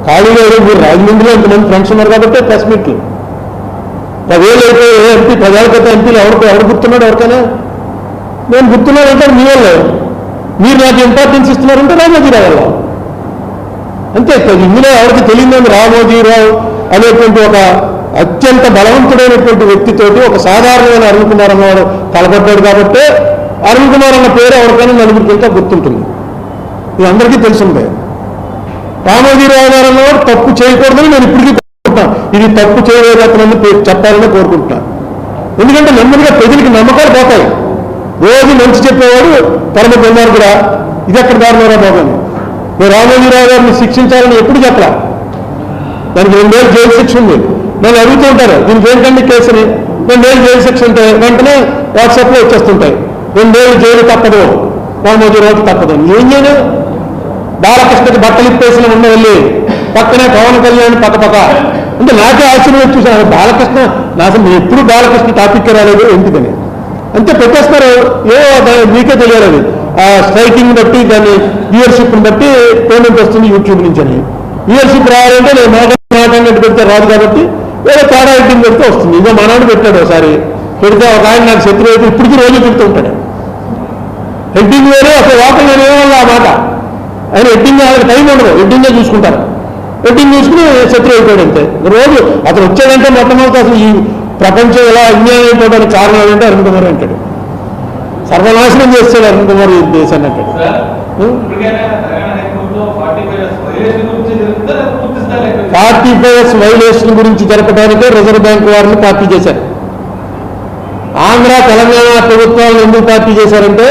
ఖాళీగా మీరు రాజమండ్రిలో ఇంతమంది ఫ్రెండ్స్ ఉన్నారు కాబట్టి ప్రెస్ మీట్లు 10 ఏళ్ళు అయితే ఎంపీ 10 ఏళ్ళ క్రితం ఎంపీలు ఎవరు గుర్తున్నాడు ఎవరికైనా? నేను గుర్తున్నానంటే మీ వాళ్ళు మీరు నాకు ఇంపార్టెన్స్ ఇస్తున్నారంటే రామోజీరావు వల్ల అంతే. ఇందులో ఎవరికి తెలియదని రామోజీరావు అనేటువంటి ఒక అత్యంత బలవంతుడైనటువంటి వ్యక్తితోటి ఒక సాధారణమైన అరుణ్ కుమార్ అన్నవాడు కలపడ్డాడు కాబట్టి అరుణ్ కుమార్ అన్న పేరు ఎవరికైనా నలుగురికి ఇంకా గుర్తుంటుంది. ఇది అందరికీ తెలుసుండే. రామోజీరావు గారు అన్నవాడు తప్పు చేయకూడదని నేను ఇప్పటికీ కోరుకుంటున్నాను. ఇది తప్పు చేయలేదు అతనని చెప్పాలని కోరుకుంటున్నాను. ఎందుకంటే నెమ్మదిగా ప్రజలకి నమ్మకాలు పోతాయి. రోజు మంచి చెప్పేవాడు పరమ దుర్మార్గుడా ఇది ఎక్కడ దారుణారా బాబు అని. నేను రామోజీరావు గారిని శిక్షించాలని ఎప్పుడు చెప్పలా. దానికి 2 ఏళ్ళు జైలు శిక్ష ఉంది. నన్ను అడుగుతూ ఉంటారు దీనికి ఏంటండి కేసుని. 2 ఏళ్ళు జైలు శిక్ష ఉంటే వెంటనే వాట్సాప్లో వచ్చేస్తుంటాయి 2 ఏళ్ళు జైలు తప్పదు రామోజీరావుకి తప్పదు. ఏం చేయను? బాలకృష్ణకి బట్టలు ఇప్పేసిన ఉన్న వెళ్ళి పక్కనే పవన్ కళ్యాణ్ పక్కపక్క అంటే నాకే ఆశ్చర్యం చూసాను. బాలకృష్ణ అసలు ఎప్పుడు బాలకృష్ణ టాపిక్ రాలేదు ఎందుకని అంతే పెట్టేస్తారు. మీకే తెలియదు అది. ఆ స్ట్రైకింగ్ బట్టి దాన్ని వ్యూవర్షిప్ని బట్టి పేమెంట్ వస్తుంది యూట్యూబ్ నుంచి అని. వ్యూవర్షిప్ రావాలంటే నేను మాట్లాడినట్టు పెడితే రాదు కాబట్టి వేరే తేడా ఎడ్డింగ్ పెడితే వస్తుంది. ఇదో మనవాడు పెట్టాడు ఒకసారి పెడితే ఒక ఆయన నాకు శత్రువు అయితే ఇప్పటికీ రోజు పెడుతూ ఉంటాడు. హెడ్డింగ్ వేరే అసలు వాటర్ నేను ఏమన్నా ఆ మాట ఆయన హెడ్డింగ్ ఆయనకు టైం ఉండదు. హెడ్డింగే చూసుకుంటారు. హెడ్డింగ్ చూసుకుని శత్రువు అయిపోయాడు అంతే. రోజు అతను వచ్చాడంటే మొట్టమొదటి అసలు ఈ ప్రపంచం ఎలా అన్యాయం అయిపోవడానికి కారణం ఏంటంటే అరుణ్ కుమార్ అంటాడు. సర్వనాశనం చేస్తాడు అరుణ్ కుమార్ ఈ దేశాన్ని అంటాడు. 45 వైలేషన్ గురించి జరపడానికే రిజర్వ్ బ్యాంక్ వారిని పార్టీ చేశారు. ఆంధ్ర తెలంగాణ ప్రభుత్వాలను ఎందుకు పార్టీ చేశారంటే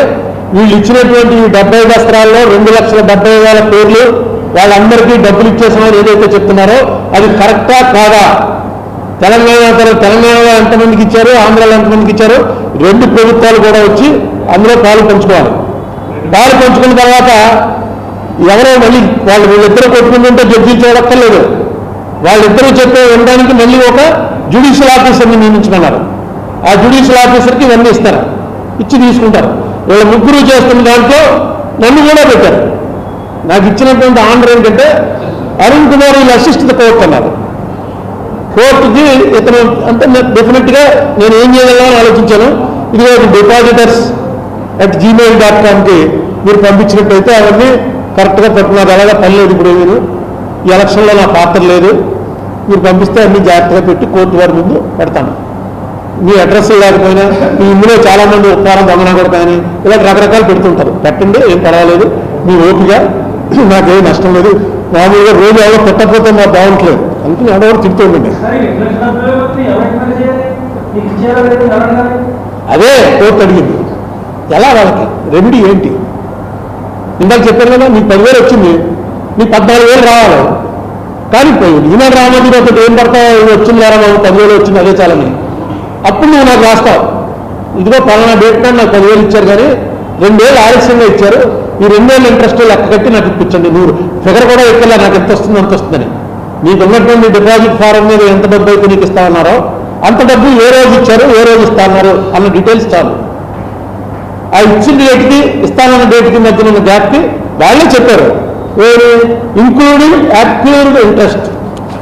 వీళ్ళు ఇచ్చినటువంటి ఈ 70 దస్త్రాల్లో 2,70,000 పేర్లు వాళ్ళందరికీ డబ్బులు ఇచ్చేసామని ఏదైతే చెప్తున్నారో అది కరెక్టా కాదా? తెలంగాణలో ఎంతమందికి ఇచ్చారు, ఆంధ్రాలో ఎంతమందికి ఇచ్చారు, 2 ప్రభుత్వాలు కూడా వచ్చి అందులో పాలు పంచుకోవాలి. పాలు పంచుకున్న తర్వాత ఎవరో మళ్ళీ వీళ్ళిద్దరూ కొట్టుకుంటుంటే జడ్జి చూడక్కర్లేదు. వాళ్ళిద్దరూ చెప్పే ఉండడానికి మళ్ళీ ఒక జ్యుడిషియల్ ఆఫీసర్ని నియమించుకున్నారు. ఆ జ్యుడిషియల్ ఆఫీసర్కి ఇవన్నీ ఇస్తారు, ఇచ్చి తీసుకుంటారు. వీళ్ళ ముగ్గురు చేస్తున్న దాంట్లో నన్ను కూడా పెట్టారు. నాకు ఇచ్చినటువంటి ఆర్డర్ ఏంటంటే అరుణ్ కుమార్ వీళ్ళు అసిస్ట్ ద కోర్ట్ అన్నారు. కోర్టుకి ఇతను అంటే డెఫినెట్గా నేను ఏం చేయగలను ఆలోచించాను. ఇది depositors@gmail.comకి మీరు పంపించినట్టయితే అవన్నీ కరెక్ట్గా పట్టుకున్నారు. అలాగా పని లేదు. ఇప్పుడు నేను ఈ ఎలక్షన్లో నా పాత్ర లేదు. మీరు పంపిస్తే అన్ని జాగ్రత్తగా పెట్టి కోర్టు వారి ముందు పెడతాను. మీ అడ్రస్ లేకపోయినా మీ ఇందులో చాలామంది ఉపకారం దొంగన కొడతాయని ఇలా రకరకాలు పెడుతుంటారు. పెట్టండి, ఏం పర్వాలేదు. మీ ఓపిగా నాకేం నష్టం లేదు. మామూలుగా రోజు ఎవరో పెట్టకపోతే నాకు బాగుంటలేదు అందుకని ఎవరెవరు తిడుతుండండి. అదే కోర్టు అడిగింది. ఎలా వాళ్ళకి రెమెడీ ఏంటి? ఇందాక చెప్పారు కదా నీకు 10,000 వచ్చింది, నీకు 14,000 రావాలి. కానీ ఈనాడు రామోజీరావు ఏం పడతావు వచ్చింది లేరా బాబు 10,000 వచ్చింది అదే చాలని. అప్పుడు నువ్వు నాకు రాస్తావు ఇదిగో పలానా డేట్ నాడు నాకు 10,000 ఇచ్చారు కానీ 2 ఏళ్ళు ఆలస్యంగా ఇచ్చారు. ఈ 2 ఏళ్ళ ఇంట్రెస్ట్ లెక్క కట్టి నాకు ఇప్పించండి. నువ్వు ఫిగర్ కూడా ఎక్కలే నాకు ఎంత వస్తుంది అంత వస్తుందని. నీకు ఉన్నటువంటి డిపాజిట్ ఫారం మీద ఎంత డబ్బు అయితే నీకు ఇస్తా ఉన్నారో అంత డబ్బు ఏ రోజు ఇచ్చారు ఏ రోజు ఇస్తా ఉన్నారు అన్న డీటెయిల్స్ చాలు. ఆ ఇచ్చిన డేట్కి ఇస్తానన్న డేట్కి మధ్య ఉన్న గ్యాప్కి వాళ్ళే చెప్పారు ఇంక్లూడింగ్ అక్యూర్డ్ ఇంట్రెస్ట్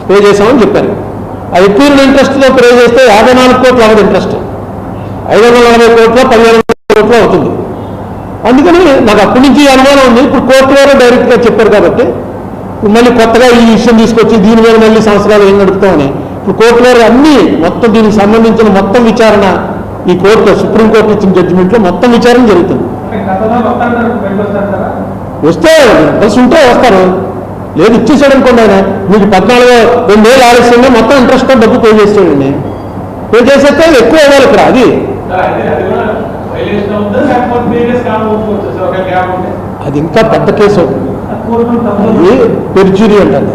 పే చేసామని చెప్పారు. ఆ అక్యూర్డ్ ఇంట్రెస్ట్లో పే చేస్తే 54 కోట్లు అవ్వదు ఇంట్రెస్ట్. 540 కోట్లు 15 కోట్లు అవుతుంది. అందుకని నాకు అప్పటి నుంచి అనుమానం ఉంది. ఇప్పుడు కోర్టు వారు డైరెక్ట్గా చెప్పారు కాబట్టి మళ్ళీ కొత్తగా ఈ విషయం తీసుకొచ్చి దీని మీద మళ్ళీ సంవత్సరాలు ఏం నడుపుతామని ఇప్పుడు కోర్టు వారు అన్నీ మొత్తం దీనికి సంబంధించిన మొత్తం విచారణ ఈ కోర్టు సుప్రీంకోర్టు ఇచ్చిన జడ్జిమెంట్లో మొత్తం విచారణ జరుగుతుంది. వస్తే ఇంట్రెస్ట్ ఉంటే వస్తారు, లేదు ఇచ్చేసాడు అనుకోండి. ఆయన మీకు 2 ఏళ్ళు ఆలస్యంగా మొత్తం ఇంట్రెస్ట్తో డబ్బు పే చేసాడండి. పే చేసేస్తే ఎక్కువ ఇవ్వాలి ఇక్కడ. అది ఇంకా పెద్ద కేసు అవుతుంది. అది పెర్జురీ అంటారు.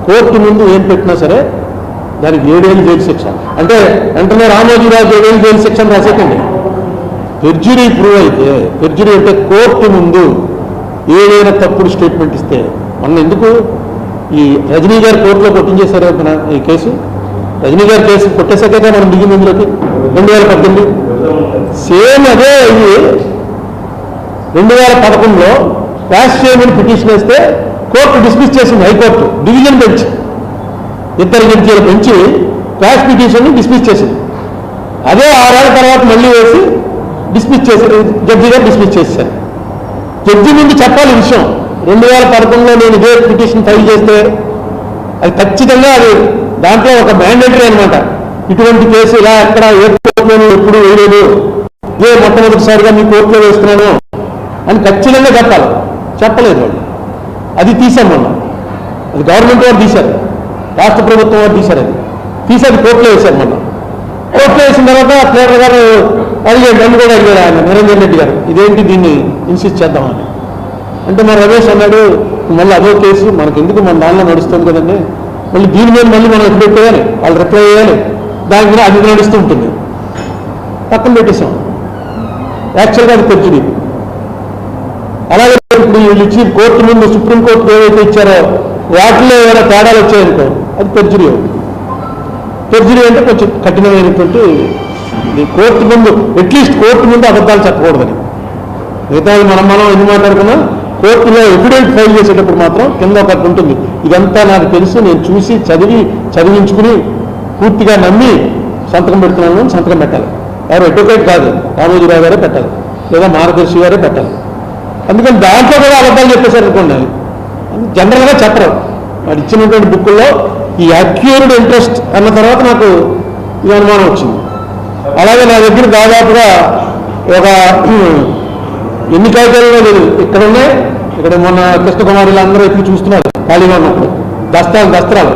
కోర్టు ముందు ఏం పెట్టినా సరే దానికి 7 ఏళ్ళు జైలు శిక్ష. అంటే వెంటనే రామోజీరావు 7 ఏళ్ళు జైలు శిక్ష రాసేకండి. పెర్జురీ ప్రూవ్ అయితే పెర్జురీ అంటే కోర్టు ముందు ఏదైనా తప్పుడు స్టేట్మెంట్ ఇస్తే మొన్న ఎందుకు ఈ రజనీ గారు కోర్టులో కొట్టించేశారు మన ఈ కేసు. రజనీ గారి కేసు కొట్టేసాక మనం దిగింది ఇందులోకి 2018 సేమ్ అదే ఇది 2011లో క్వాష్ చేయమని పిటిషన్ వేస్తే కోర్టు డిస్మిస్ చేసింది, హైకోర్టు డివిజన్ బెంచ్ 2 జడ్జీల బెంచ్ క్వాష్ పిటిషన్ని డిస్మిస్ చేసింది. అదే 6 ఏళ్ల తర్వాత మళ్ళీ వేసి డిస్మిస్ చేశారు, జడ్జి గారు డిస్మిస్ చేశారు. జడ్జి ముందు చెప్పాలి విషయం. 2011లో నేను ఇదే పిటిషన్ ఫైల్ చేస్తే అది ఖచ్చితంగా అది దాంట్లో ఒక మ్యాండేటరీ అనమాట. ఇటువంటి కేసు ఇలా ఎక్కడ ఏ కోర్టులోనూ ఎప్పుడు వేయలేదు, ఇదే మొట్టమొదటిసారిగా మీ కోర్టులో వేస్తున్నాను అని ఖచ్చితంగా చెప్పాలి. చెప్పలేదు వాళ్ళు. అది తీశాం మొన్న. అది గవర్నమెంట్ వారు తీశారు, రాష్ట్ర ప్రభుత్వం వారు తీశారు. అది తీసి అది కోర్టులో వేశారు మొన్న. కోర్టులో వేసిన తర్వాత ప్లేయర్ గారు అడిగాడు, నన్ను కూడా అడిగారు ఆయన నిరంజన్ రెడ్డి గారు, ఇదేంటి దీన్ని ఇన్సిస్ట్ చేద్దామని. అంటే మా రమేష్ అన్నాడు, మళ్ళీ అదో కేసు మనకెందుకు, మన దానిలో నడుస్తుంది కదండి, మళ్ళీ దీని మీద మళ్ళీ మనం ఎప్పుడు పెట్టేయాలి, వాళ్ళు రిప్లై చేయాలి, దాని మీద అది నడుస్తూ ఉంటుంది, పక్కన పెట్టేశాం. యాక్చువల్గా అది పెర్జురీ. అలాగే ఇప్పుడు వీళ్ళు ఇచ్చి కోర్టు ముందు సుప్రీంకోర్టు ఏవైతే ఇచ్చారో వాటిలో ఏమైనా తేడాలు వచ్చాయనుకో అది పెర్జురీ అవుతుంది. పెర్జురీ అంటే కొంచెం కఠినమైనటువంటి కోర్టు ముందు, అట్లీస్ట్ కోర్టు ముందు అబద్ధాలు చెప్పకూడదని. మిగతా మనం ఎన్ని మాట్లాడుకున్నా కోర్టులో ఎవిడెన్స్ ఫైల్ చేసేటప్పుడు మాత్రం కింద ఒకటి ఉంటుంది, ఇదంతా నాకు తెలుసు, నేను చూసి చదివించుకుని పూర్తిగా నమ్మి సంతకం పెడుతున్నాను అని సంతకం పెట్టాలి. ఎవరు అడ్వకేట్ కాదు, రామోజీరావు గారే పెట్టాలి, లేదా మార్గదర్శి గారే పెట్టాలి. అందుకని దాంట్లో కూడా అబద్ధాలు చెప్పేశారు అనుకోండి, జనరల్గా చెప్పరు. వాడు ఇచ్చినటువంటి బుక్కుల్లో ఈ అక్యూర్డ్ ఇంట్రెస్ట్ అన్న తర్వాత నాకు ఇది అనుమానం వచ్చింది. అలాగే నా దగ్గర దాదాపుగా ఒక ఎన్ని కాగితాలలో లేదు, ఇక్కడ ఉన్నాయి, ఇక్కడ మొన్న కృష్ణకుమారులు అందరూ ఎప్పుడు చూస్తున్నారు ఖాళీగా ఉన్నప్పుడు దస్త్రాలు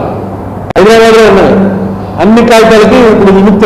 హైదరాబాద్లో ఉన్నాయి. అన్ని కాగితాలకి ఇప్పుడు విముక్తి